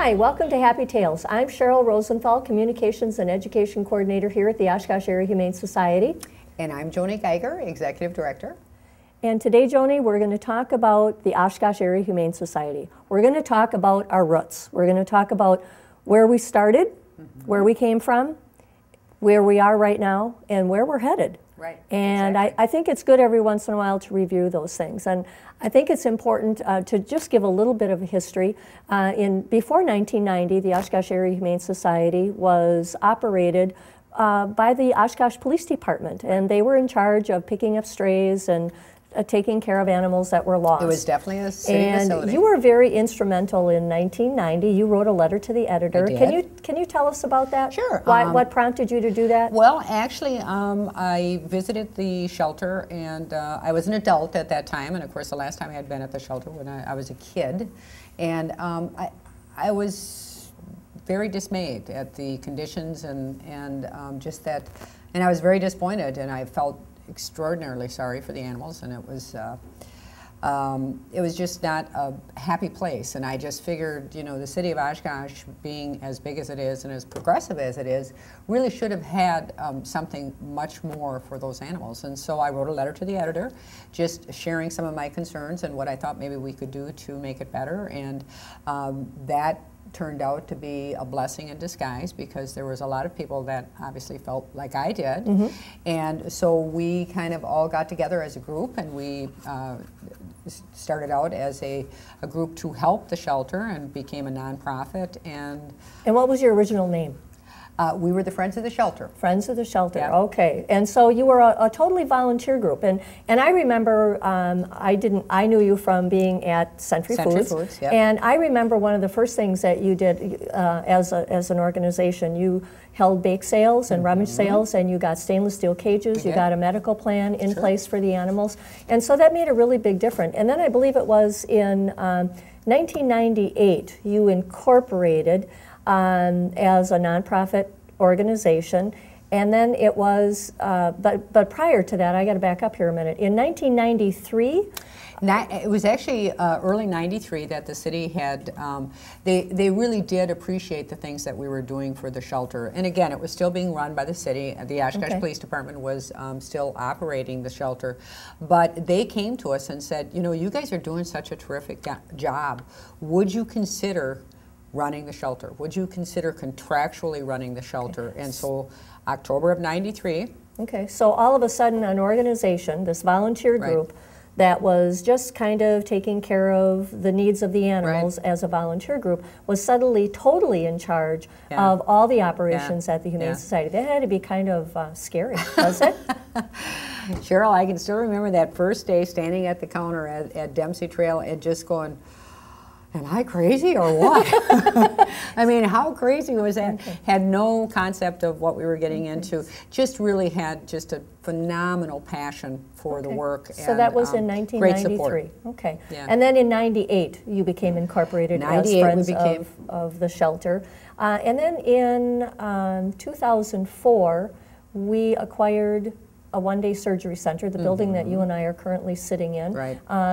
Hi, welcome to Happy Tales. I'm Cheryl Rosenthal, Communications and Education Coordinator here at the Oshkosh Area Humane Society. And I'm Joni Geiger, Executive Director. And today, Joni, we're going to talk about the Oshkosh Area Humane Society. We're going to talk about our roots. We're going to talk about where we started, where we came from, where we are right now, and where we're headed. Right. And exactly. I think it's good every once in a while to review those things. And I think it's important to just give a little bit of a history. Before 1990, the Oshkosh Area Humane Society was operated by the Oshkosh Police Department, and they were in charge of picking up strays and taking care of animals that were lost. It was definitely a city facility. And you were very instrumental in 1990. You wrote a letter to the editor. I did. Can you tell us about that? Sure. What prompted you to do that? Well, actually, I visited the shelter, and I was an adult at that time, and of course the last time I had been at the shelter when I was a kid, and I was very dismayed at the conditions and just that, and I was very disappointed, and I felt extraordinarily sorry for the animals, and it was just not a happy place. And I just figured, you know, the city of Oshkosh, being as big as it is and as progressive as it is, really should have had something much more for those animals. And so I wrote a letter to the editor, just sharing some of my concerns and what I thought maybe we could do to make it better. And that turned out to be a blessing in disguise, because there was a lot of people that obviously felt like I did. And so we kind of all got together as a group, and we started out as a group to help the shelter and became a nonprofit. And what was your original name? We were the Friends of the Shelter. Friends of the Shelter, yeah. Okay. And so you were a totally volunteer group. And I remember, I knew you from being at Century Foods. Yep. And I remember one of the first things that you did as an organization. You held bake sales and rummage sales, and you got stainless steel cages. You got a medical plan in place for the animals. And so that made a really big difference. And then I believe it was in 1998, you incorporated as a nonprofit organization, and then it was, but prior to that, I got to back up here a minute. In 1993, it was actually early '93 that the city had. They really did appreciate the things that we were doing for the shelter, and again, it was still being run by the city. The Oshkosh Police Department was still operating the shelter, but they came to us and said, you know, you guys are doing such a terrific job. Would you consider running the shelter? Would you consider contractually running the shelter? And so October of '93. Okay, so all of a sudden an organization, this volunteer group, that was just kind of taking care of the needs of the animals as a volunteer group, was suddenly totally in charge of all the operations at the Humane Society. That had to be kind of scary, was it? Cheryl, I can still remember that first day standing at the counter at Dempsey Trail and just going, am I crazy or what? I mean, how crazy was that? Had no concept of what we were getting into. Just really had just a phenomenal passion for the work. So that was in 1993. Okay. Yeah. And then in '98, you became incorporated as Friends of the Shelter. And then in 2004, we acquired a one-day surgery center, the building that you and I are currently sitting in,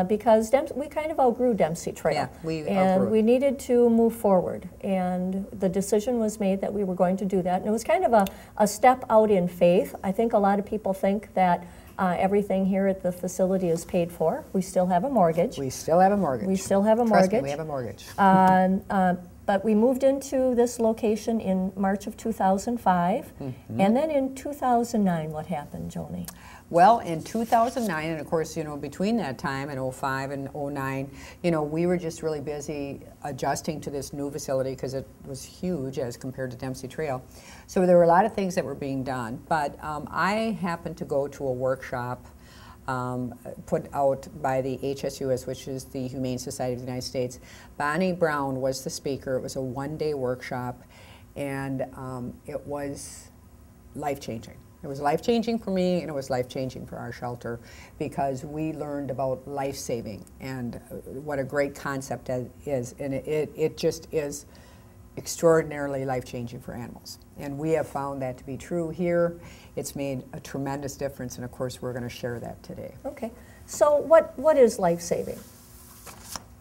because we kind of outgrew Dempsey Trail. Yeah, we needed to move forward, and the decision was made that we were going to do that. And it was kind of a step out in faith. I think a lot of people think that everything here at the facility is paid for. We still have a mortgage. We still have a mortgage. We still have a mortgage. Trust me, we have a mortgage. But we moved into this location in March of 2005, and then in 2009, what happened, Joni? Well, in 2009, and of course, you know, between that time in 05 and 09, you know, we were just really busy adjusting to this new facility because it was huge as compared to Dempsey Trail. So there were a lot of things that were being done, but I happened to go to a workshop put out by the HSUS, which is the Humane Society of the United States. Bonnie Brown was the speaker. It was a one-day workshop, and it was life-changing. It was life-changing for me, and it was life-changing for our shelter, because we learned about life-saving and what a great concept that is, and it just is extraordinarily life-changing for animals. And we have found that to be true here. It's made a tremendous difference, and of course we're going to share that today. Okay. So what is life-saving?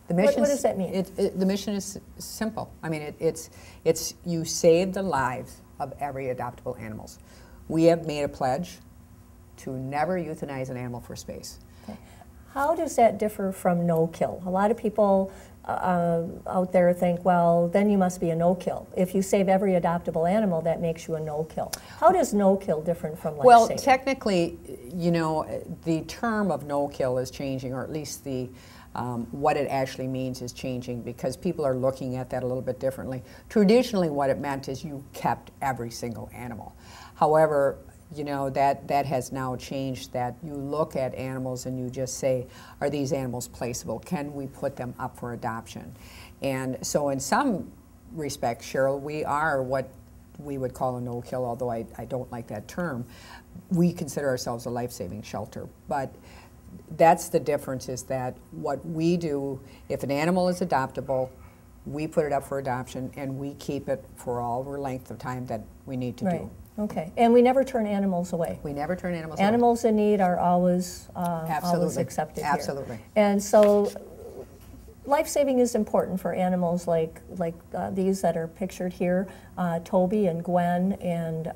The mission. What does that mean? The mission is simple. I mean, it's you save the lives of every adoptable animals. We have made a pledge to never euthanize an animal for space. Okay. How does that differ from no-kill? A lot of people out there think, well, then you must be a no-kill. If you save every adoptable animal, that makes you a no-kill. How does no-kill different from life-saving? Well, technically, you know, the term of no-kill is changing, or at least the what it actually means is changing, because people are looking at that a little bit differently. Traditionally, what it meant is you kept every single animal. However, you know, that has now changed, that you look at animals and you just say, are these animals placeable? Can we put them up for adoption? And so in some respects, Cheryl, we are what we would call a no-kill, although I don't like that term. We consider ourselves a life-saving shelter. But that's the difference, is that what we do, if an animal is adoptable, we put it up for adoption and we keep it for all the length of time that we need to do. Okay, and we never turn animals away. We never turn animals away. Animals in need are always accepted here. Absolutely. And so life-saving is important for animals like these that are pictured here, Toby and Gwen and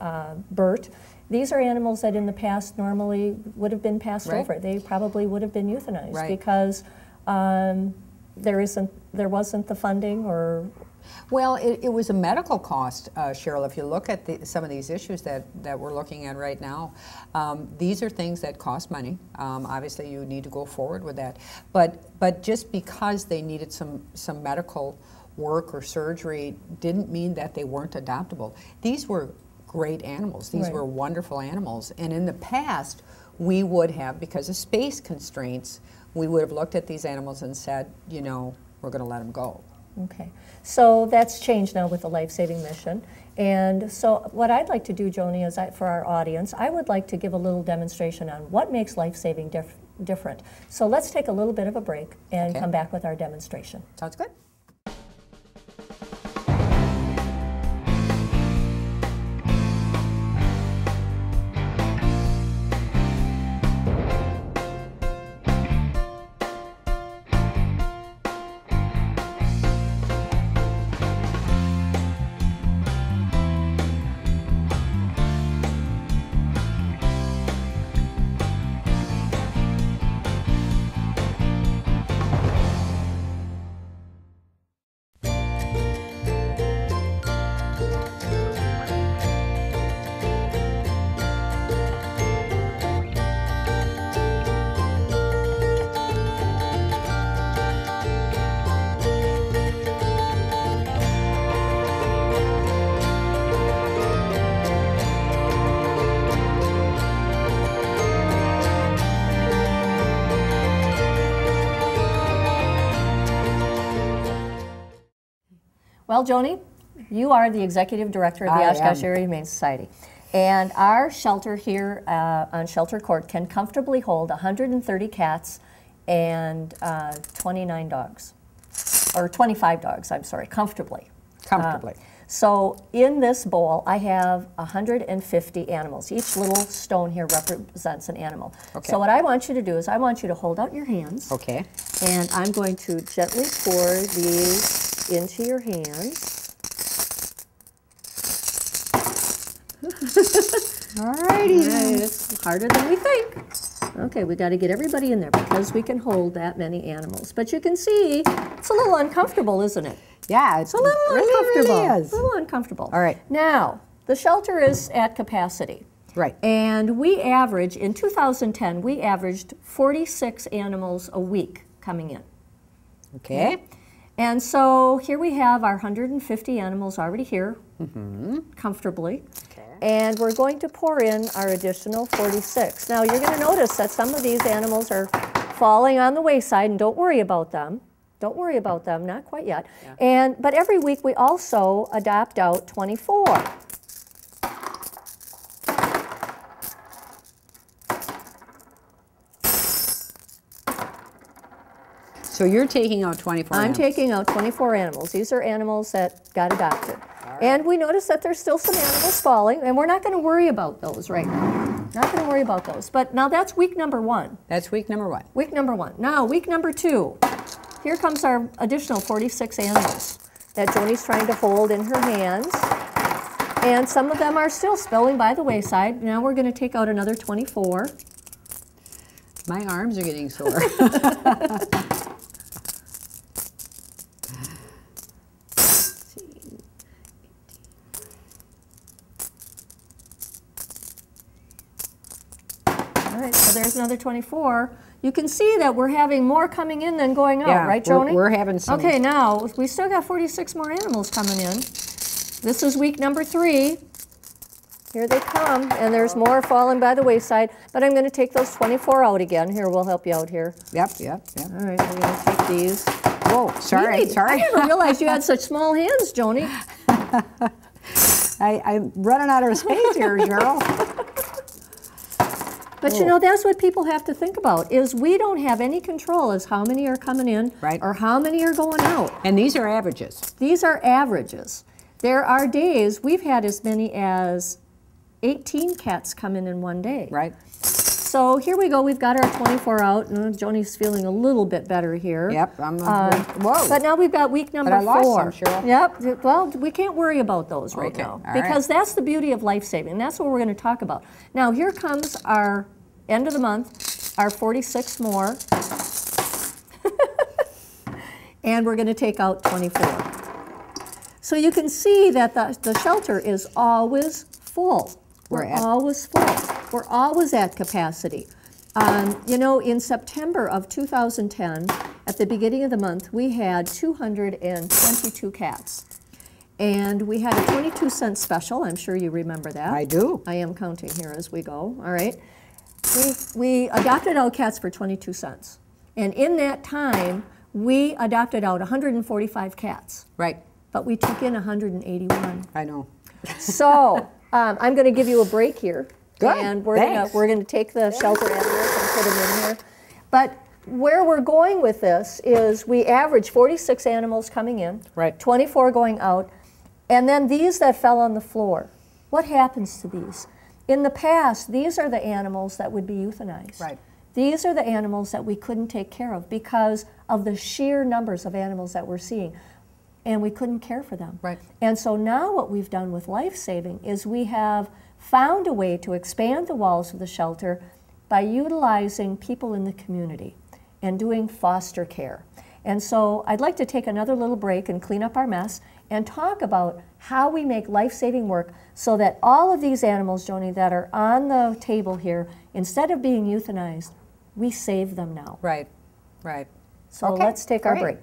Bert. These are animals that in the past normally would have been passed over. They probably would have been euthanized because there wasn't the funding or... Well, it was a medical cost, Cheryl. If you look at some of these issues that we're looking at right now, these are things that cost money. Obviously, you need to go forward with that. But just because they needed some medical work or surgery didn't mean that they weren't adoptable. These were great animals. These were wonderful animals. And in the past, we would have, because of space constraints, we would have looked at these animals and said, you know, we're going to let them go. Okay, so that's changed now with the life-saving mission. And so what I'd like to do, Joni, is for our audience, I would like to give a little demonstration on what makes life-saving different. So let's take a little bit of a break and come back with our demonstration. Sounds good. Well, Joni, you are the executive director of the Oshkosh Area Humane Society. And our shelter here on Shelter Court can comfortably hold 130 cats and 29 dogs. Or 25 dogs, I'm sorry, comfortably. Comfortably. So in this bowl, I have 150 animals. Each little stone here represents an animal. Okay. So what I want you to do is I want you to hold out your hands. Okay. And I'm going to gently pour these into your hands. All righty. It's harder than we think. Okay, we got to get everybody in there because we can hold that many animals. But you can see it's a little uncomfortable, isn't it? Yeah, it's a little uncomfortable. Really is. A little uncomfortable. All right. Now, the shelter is at capacity. Right. And we average, in 2010, we averaged 46 animals a week coming in. Okay. And so here we have our 150 animals already here, comfortably. Okay. And we're going to pour in our additional 46. Now you're going to notice that some of these animals are falling on the wayside, and don't worry about them. Don't worry about them, not quite yet. Yeah. But every week we also adopt out 24. So you're taking out 24 animals? I'm taking out 24 animals. These are animals that got adopted. Right. And we notice that there's still some animals falling, and we're not going to worry about those right now. Not going to worry about those. But now that's week number 1. That's week number 1. Week number 1. Now, week number 2. here comes our additional 46 animals that Joni's trying to hold in her hands. And some of them are still spilling by the wayside. Now we're going to take out another 24. My arms are getting sore. All right, so there's another 24. You can see that we're having more coming in than going out, right, Joni? We're having some. Okay, now, we still got 46 more animals coming in. This is week number 3. Here they come, and there's more falling by the wayside, but I'm going to take those 24 out again. Here, we'll help you out here. Yep. All right, we're going to take these. Whoa, sorry. I didn't realize you had such small hands, Joni. I'm running out of space here, Cheryl. But you know, that's what people have to think about, is we don't have any control as how many are coming in or how many are going out. And these are averages. These are averages. There are days we've had as many as 18 cats come in one day. Right. So here we go. We've got our 24 out. And Joni's feeling a little bit better here. Yep. Whoa. But now we've got week number 4. I lost some, Cheryl. Yep. Well, we can't worry about those right now. Because that's the beauty of life-saving. That's what we're going to talk about. Now here comes our end of the month, our 46 more. And we're going to take out 24. So you can see that the shelter is always full. We're always full. We're always at capacity. You know, in September of 2010, at the beginning of the month, we had 222 cats. And we had a 22-cent special. I'm sure you remember that. I do. I am counting here as we go. All right. We adopted out cats for 22 cents. And in that time, we adopted out 145 cats. Right. But we took in 181. I know. So I'm going to give you a break here. Good. And we're going to take the shelter animals and put them in here. But where we're going with this is we average 46 animals coming in, 24 going out, and then these that fell on the floor. What happens to these? In the past, these are the animals that would be euthanized. Right. These are the animals that we couldn't take care of because of the sheer numbers of animals that we're seeing. And we couldn't care for them. Right. And so now what we've done with life-saving is we have found a way to expand the walls of the shelter by utilizing people in the community and doing foster care. And so I'd like to take another little break and clean up our mess and talk about how we make life-saving work so that all of these animals, Joni, that are on the table here, instead of being euthanized, we save them now. Right, right. So let's take our break.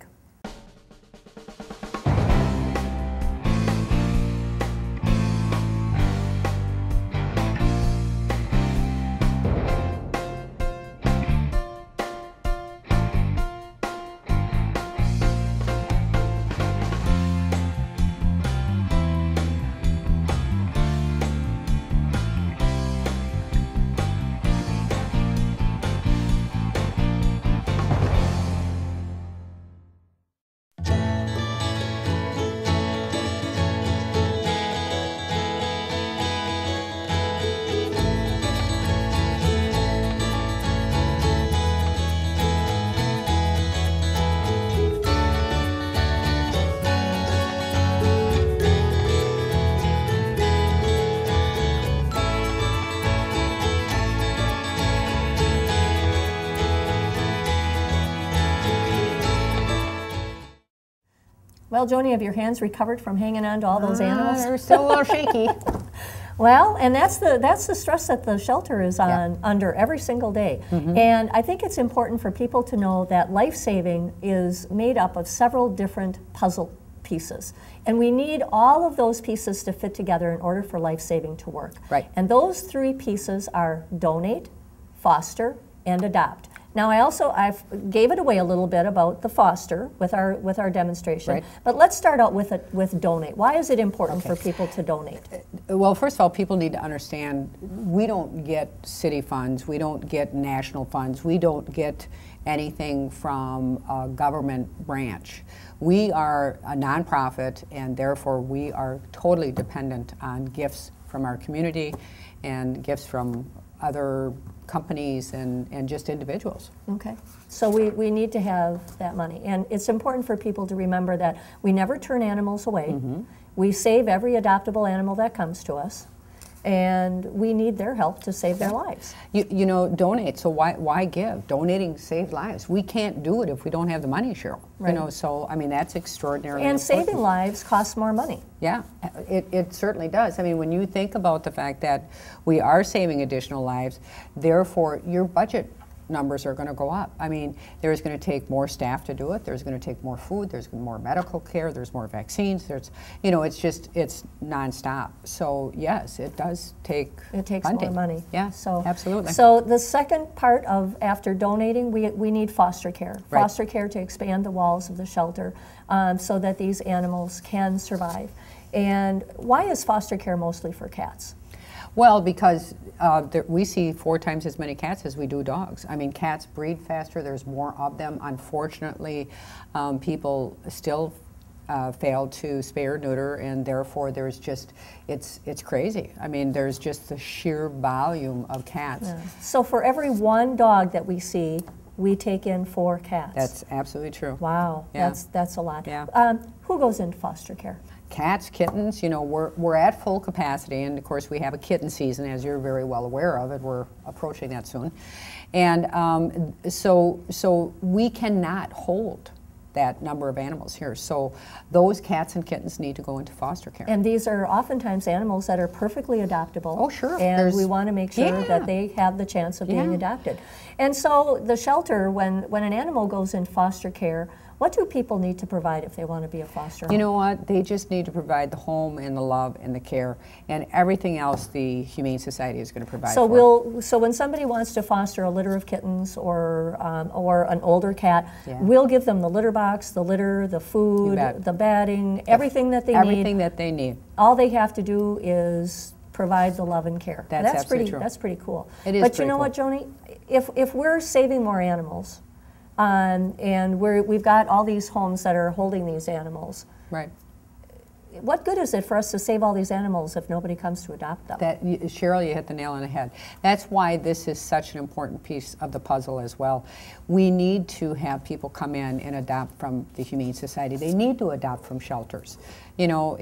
Well, Joni, have your hands recovered from hanging on to all those animals? They're still a little shaky. Well, and that's the stress that the shelter is under every single day. And I think it's important for people to know that life-saving is made up of several different puzzle pieces. And we need all of those pieces to fit together in order for life-saving to work. Right. And those 3 pieces are donate, foster, and adopt. Now I gave it away a little bit about the foster with our demonstration, but let's start out with donate. Why is it important for people to donate? Well, first of all, people need to understand we don't get city funds, we don't get national funds, we don't get anything from a government branch. We are a nonprofit, and therefore we are totally dependent on gifts from our community and gifts from other companies and just individuals. Okay. So we need to have that money. And it's important for people to remember that we never turn animals away. We save every adoptable animal that comes to us. And we need their help to save their lives. You know, donate. So why give? Donating saves lives. We can't do it if we don't have the money, Cheryl. Right. You know, so I mean that's extraordinarily and important. Saving lives costs more money. Yeah, it certainly does. I mean, when you think about the fact that we are saving additional lives, therefore your budget numbers are going to go up. I mean, there's going to take more staff to do it. There's going to take more food. There's more medical care. There's more vaccines. There's, you know, it's nonstop. So yes, it does take. It takes funding. More money. Yeah. So absolutely. So the second part of after donating, we need foster care. Right. Foster care to expand the walls of the shelter, so that these animals can survive. And why is foster care mostly for cats? Well, because we see 4 times as many cats as we do dogs. I mean, cats breed faster. There's more of them. Unfortunately, people still fail to spay or neuter, and therefore there's just, it's crazy. I mean, there's just the sheer volume of cats. Yeah. So for every 1 dog that we see, we take in 4 cats. That's absolutely true. Wow, yeah. That's a lot. Yeah. Who goes into foster care? Cats, kittens, you know, we're at full capacity, and of course we have a kitten season, as you're very well aware of, and we're approaching that soon. And so we cannot hold that number of animals here. So those cats and kittens need to go into foster care. And these are oftentimes animals that are perfectly adoptable. Oh, sure. And we want to make sure that they have the chance of being adopted. And so the shelter, when an animal goes in foster care, what do people need to provide if they want to be a foster home? You know what? They just need to provide the home and the love and the care, and everything else the Humane Society is going to provide. So when somebody wants to foster a litter of kittens or an older cat, we'll give them the litter box, the litter, the food, the bedding, everything that they need. Everything that they need. All they have to do is provide the love and care. That's pretty true. That's pretty cool. It is. But you know what, Joni? If we're saving more animals, and we've got all these homes that are holding these animals. Right. What good is it for us to save all these animals if nobody comes to adopt them? Cheryl, you hit the nail on the head. That's why this is such an important piece of the puzzle as well. We need to have people come in and adopt from the Humane Society. They need to adopt from shelters. You know,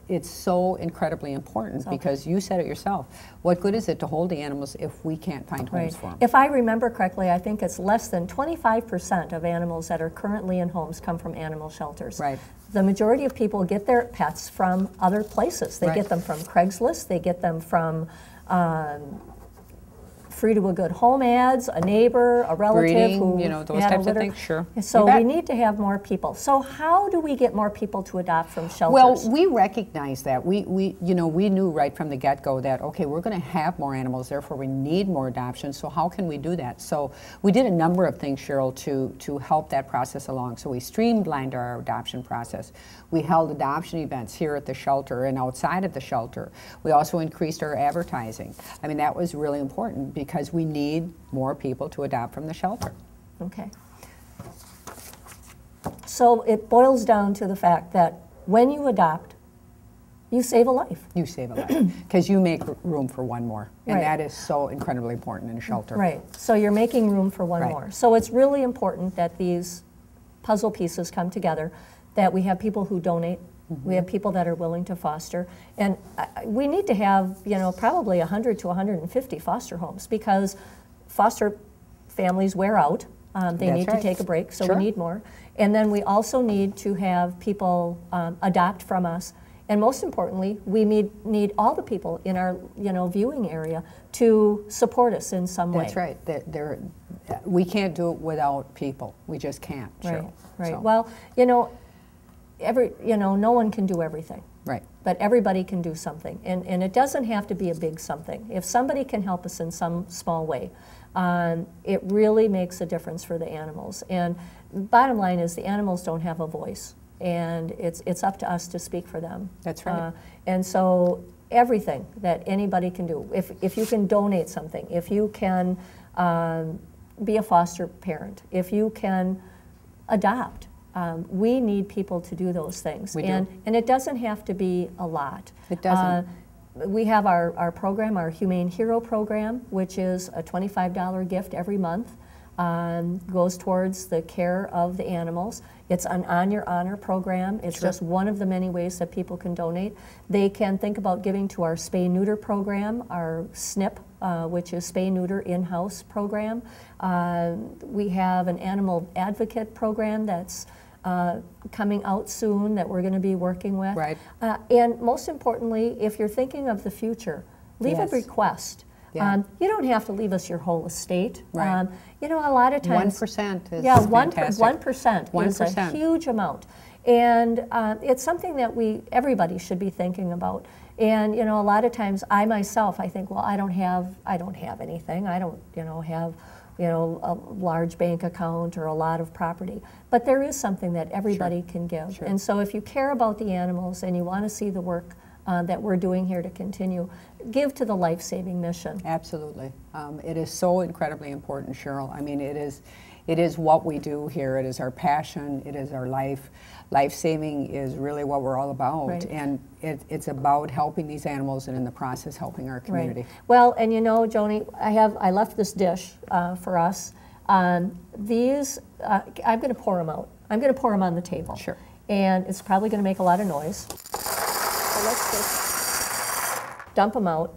it's so incredibly important because you said it yourself. What good is it to hold the animals if we can't find homes for them? If I remember correctly, I think it's less than 25% of animals that are currently in homes come from animal shelters. Right. The majority of people get their pets from other places. They get them from Craigslist, they get them from free to a good home ads, a neighbor, a relative breeding, who you know, those had types a of litter. things, sure. So we need to have more people. So how do we get more people to adopt from shelters? Well, we recognize that. We knew right from the get-go that, okay, we're going to have more animals, therefore we need more adoptions, so how can we do that? So we did a number of things, Cheryl, to help that process along. So we streamlined our adoption process. We held adoption events here at the shelter and outside of the shelter. We also increased our advertising. I mean, that was really important because we need more people to adopt from the shelter. Okay. So it boils down to the fact that when you adopt, you save a life. You save a life because you make room for one more. And that is so incredibly important in a shelter. Right. So you're making room for one more. So it's really important that these puzzle pieces come together, that we have people who donate, we have people that are willing to foster, and we need to have, you know, probably 100 to 150 foster homes because foster families wear out. They need to take a break, so we need more. And then we also need to have people adopt from us. And most importantly, we need all the people in our, you know, viewing area to support us in some way. That's right. We can't do it without people. We just can't. Right. Right. So. Well, you know, no one can do everything. Right. But everybody can do something, and it doesn't have to be a big something. If somebody can help us in some small way, it really makes a difference for the animals. And bottom line is the animals don't have a voice, and it's up to us to speak for them. That's right. And so everything that anybody can do, if you can donate something, if you can be a foster parent, if you can adopt, we need people to do those things. We do. And it doesn't have to be a lot. It doesn't. we have our program, our Humane Hero program, which is a $25 gift every month. Goes towards the care of the animals. It's an On Your Honor program. It's just one of the many ways that people can donate. They can think about giving to our spay-neuter program, our SNP, which is spay-neuter in-house program. We have an animal advocate program that's coming out soon that we're going to be working with. Right. And most importantly, if you're thinking of the future, leave a request. Yeah. You don't have to leave us your whole estate. Right. You know, a lot of times 1% is fantastic. 1% is a huge amount, and it's something that everybody should be thinking about. And you know, a lot of times I myself, I think, well, I don't have anything. I don't, have a large bank account or a lot of property. But there is something that everybody can give. And so if you care about the animals and you want to see the work that we're doing here to continue, give to the life-saving mission. Absolutely. It is so incredibly important, Cheryl. I mean, it is what we do here. It is our passion. It is our life. Life-saving is really what we're all about. Right. And it's about helping these animals and in the process helping our community. Right. Well, and you know, Joni, I left this dish for us. These, I'm going to pour them out. I'm going to pour them on the table. Sure. And it's probably going to make a lot of noise. So let's just dump them out.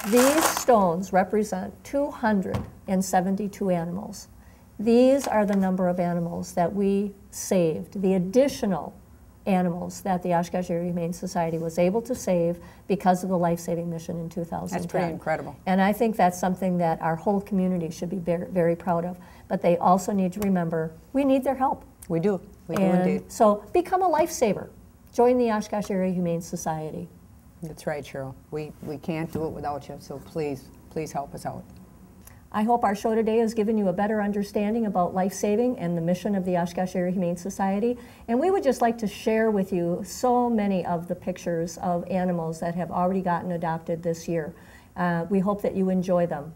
These stones represent 272 animals. These are the number of animals that we saved, the additional animals that the Oshkosh Area Humane Society was able to save because of the life-saving mission in 2010. That's pretty incredible. And I think that's something that our whole community should be very, very proud of. But they also need to remember, we need their help. We do. We do indeed. So become a lifesaver. Join the Oshkosh Area Humane Society. That's right, Cheryl. We can't do it without you, so please help us out. I hope our show today has given you a better understanding about life-saving and the mission of the Oshkosh Area Humane Society. And we would just like to share with you so many of the pictures of animals that have already gotten adopted this year. We hope that you enjoy them.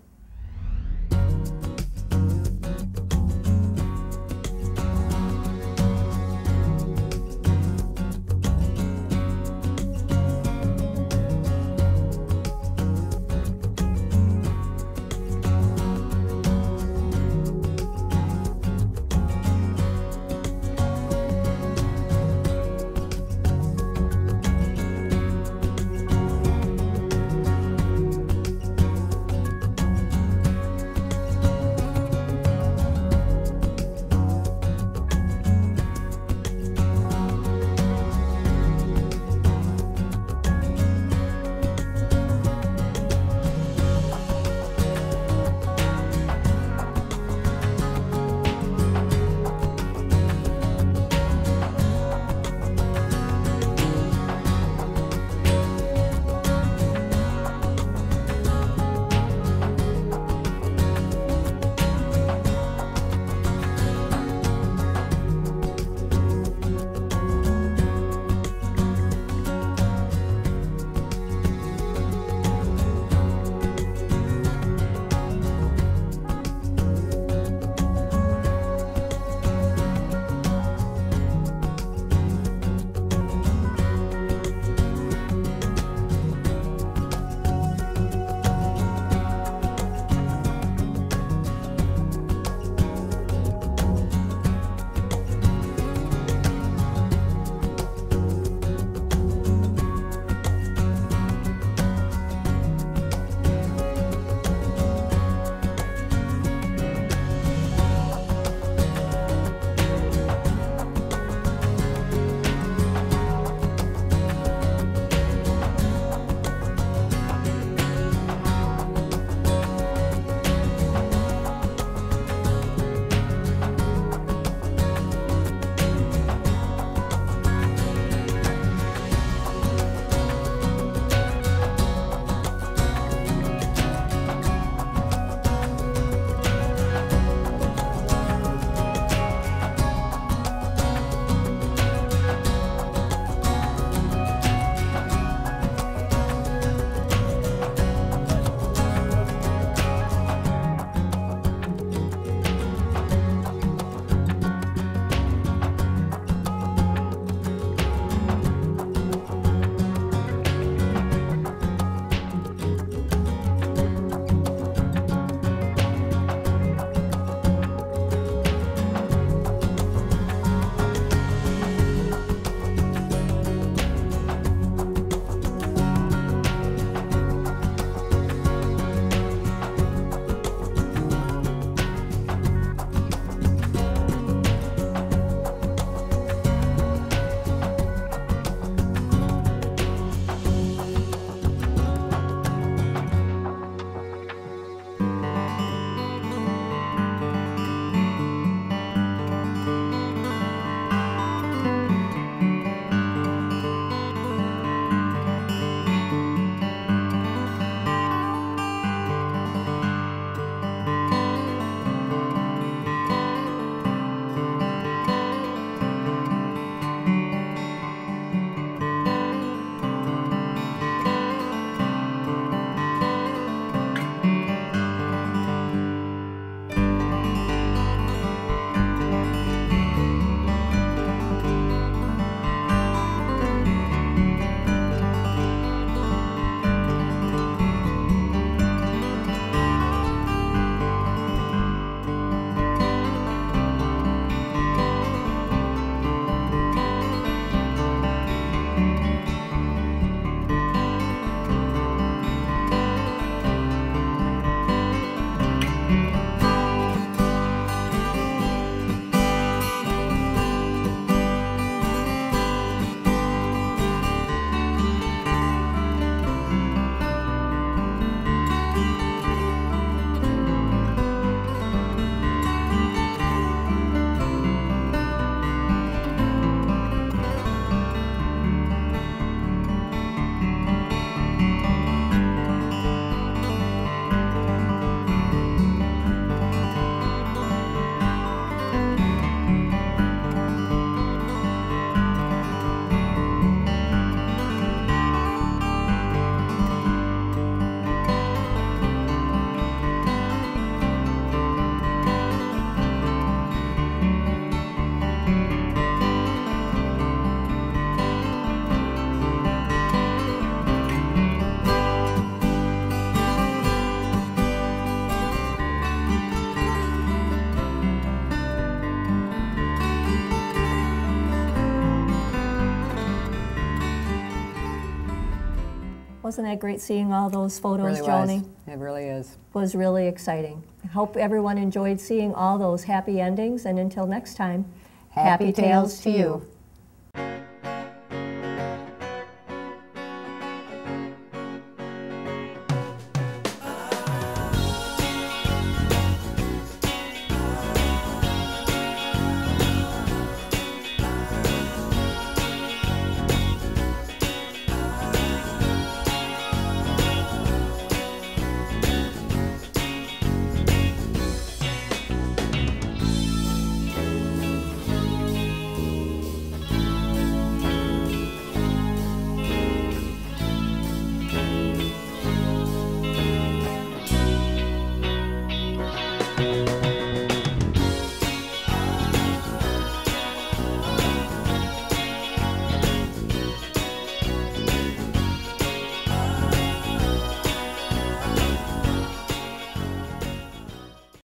Wasn't that great seeing all those photos, really Joni? It really is. It was really exciting. I hope everyone enjoyed seeing all those happy endings, and until next time, happy tales to you.